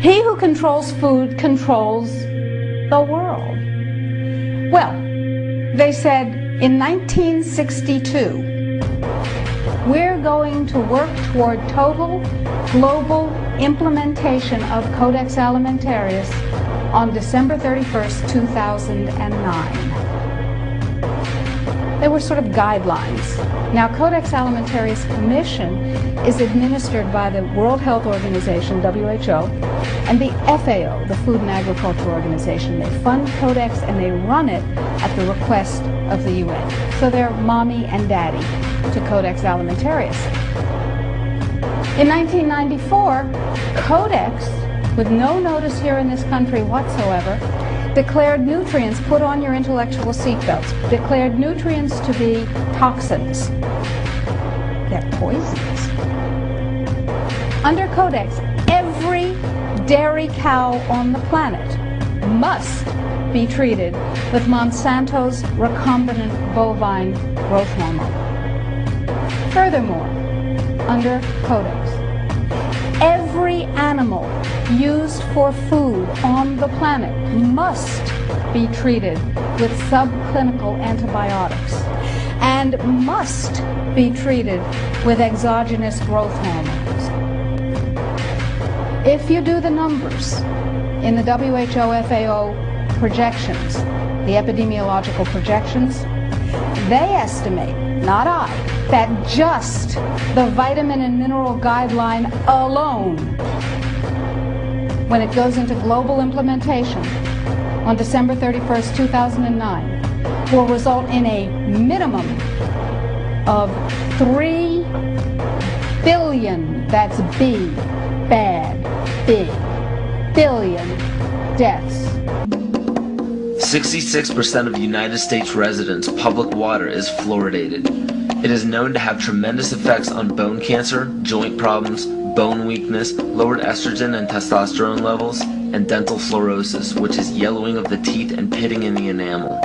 He who controls food controls the world. Well, they said in 1962, we're going to work toward total global implementation of Codex Alimentarius on December 31st, 2009. They were sort of guidelines. Now, Codex Alimentarius Commission is administered by the World Health Organization, WHO, and the FAO, the Food and Agriculture Organization. They fund Codex and they run it at the request of the UN. So they're mommy and daddy to Codex Alimentarius. In 1994, Codex, with no notice here in this country whatsoever, declared nutrients, put on your intellectual seatbelts, declared nutrients to be toxins. They're poisons. Under Codex, every dairy cow on the planet must be treated with Monsanto's recombinant bovine growth hormone. Furthermore, under Codex, every animal used for food on the planet must be treated with subclinical antibiotics and must be treated with exogenous growth hormones. If you do the numbers in the WHO-FAO projections, the epidemiological projections, they estimate, not I, that just the vitamin and mineral guideline alone, when it goes into global implementation on December 31st, 2009, will result in a minimum of 3 billion, that's B, bad, big, billion deaths. 66% of United States residents' public water is fluoridated. It is known to have tremendous effects on bone cancer, joint problems, bone weakness, lowered estrogen and testosterone levels, and dental fluorosis, which is yellowing of the teeth and pitting in the enamel.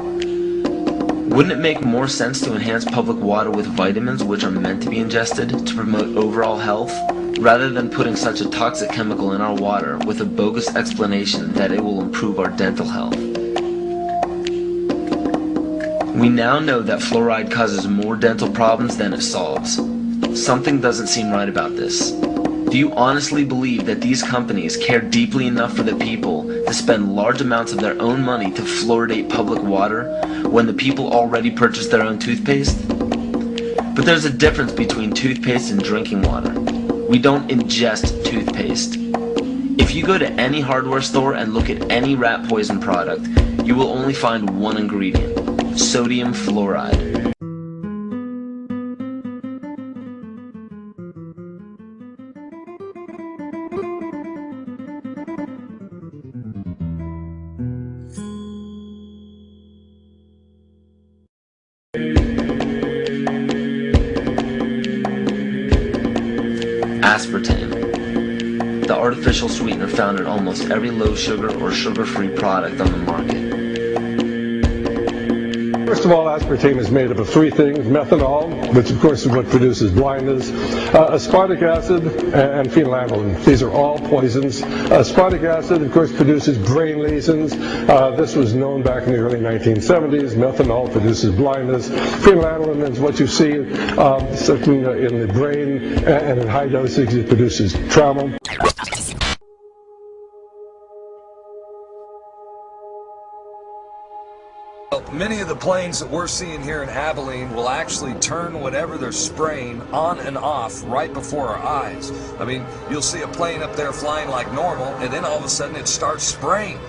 Wouldn't it make more sense to enhance public water with vitamins which are meant to be ingested to promote overall health, rather than putting such a toxic chemical in our water with a bogus explanation that it will improve our dental health? We now know that fluoride causes more dental problems than it solves. Something doesn't seem right about this. Do you honestly believe that these companies care deeply enough for the people to spend large amounts of their own money to fluoridate public water when the people already purchase their own toothpaste? But there's a difference between toothpaste and drinking water. We don't ingest toothpaste. If you go to any hardware store and look at any rat poison product, you will only find one ingredient: sodium fluoride. Aspartame, the artificial sweetener found in almost every low sugar or sugar-free product on the market. First of all, aspartame is made up of 3 things: methanol, which of course is what produces blindness, aspartic acid, and phenylalanine. These are all poisons. Aspartic acid, of course, produces brain lesions. This was known back in the early 1970s. Methanol produces blindness. Phenylalanine is what you see in the brain, and in high dosage it produces trauma. Many of the planes that we're seeing here in Abilene will actually turn whatever they're spraying on and off right before our eyes. I mean, you'll see a plane up there flying like normal, and then all of a sudden it starts spraying.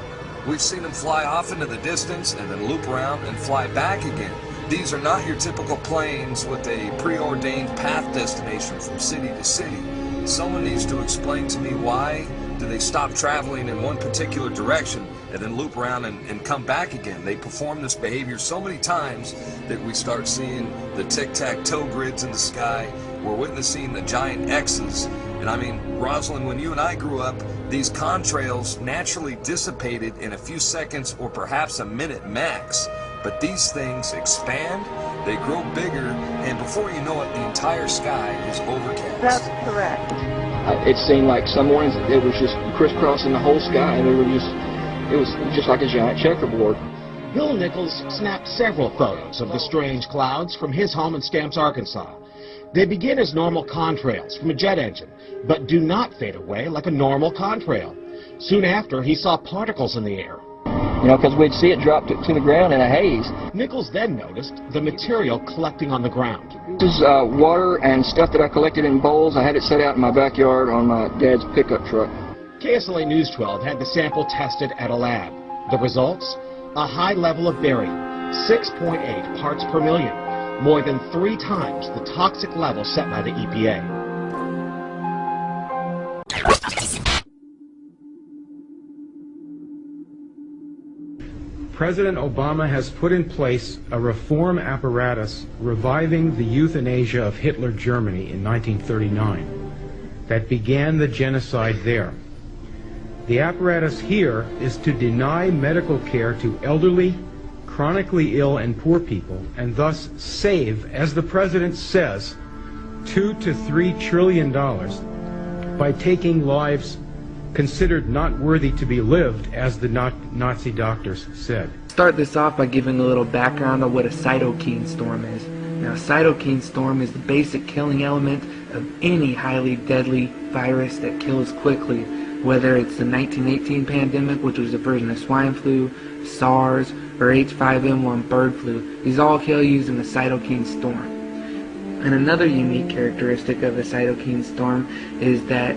We've seen them fly off into the distance and then loop around and fly back again. These are not your typical planes with a preordained path destination from city to city. Someone needs to explain to me, why do they stop traveling in one particular direction and then loop around and come back again? They perform this behavior so many times that we start seeing the tic-tac-toe grids in the sky. We're witnessing the giant X's. And I mean, Rosalind, when you and I grew up, these contrails naturally dissipated in a few seconds or perhaps a minute max. But these things expand, they grow bigger, and before you know it, the entire sky is overcast. That's correct. It seemed like some mornings it was just crisscrossing the whole sky, and it was just like a giant checkerboard. Bill Nichols snapped several photos of the strange clouds from his home in Stamps, Arkansas. They begin as normal contrails from a jet engine, but do not fade away like a normal contrail. Soon after, he saw particles in the air. You know, because we'd see it drop to the ground in a haze. Nichols then noticed the material collecting on the ground. This is water and stuff that I collected in bowls. I had it set out in my backyard on my dad's pickup truck. KSLA News 12 had the sample tested at a lab. The results? A high level of barium, 6.8 parts per million, more than 3 times the toxic level set by the EPA. President Obama has put in place a reform apparatus reviving the euthanasia of Hitler Germany in 1939 that began the genocide there. The apparatus here is to deny medical care to elderly, chronically ill, and poor people, and thus save, as the president says, $2 to $3 trillion by taking lives considered not worthy to be lived, as the Nazi doctors said. Start this off by giving a little background on what a cytokine storm is. Now, a cytokine storm is the basic killing element of any highly deadly virus that kills quickly, whether it's the 1918 pandemic, which was a version of swine flu, SARS, or H5N1 bird flu. These all kill using a cytokine storm. And another unique characteristic of a cytokine storm is that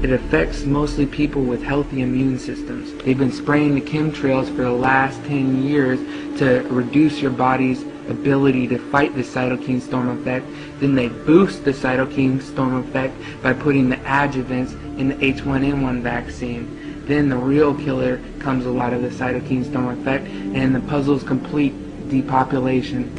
it affects mostly people with healthy immune systems. They've been spraying the chemtrails for the last 10 years to reduce your body's ability to fight the cytokine storm effect. Then they boost the cytokine storm effect by putting the adjuvants in the H1N1 vaccine. Then the real killer comes a lot of the cytokine storm effect, and the puzzle's complete: depopulation.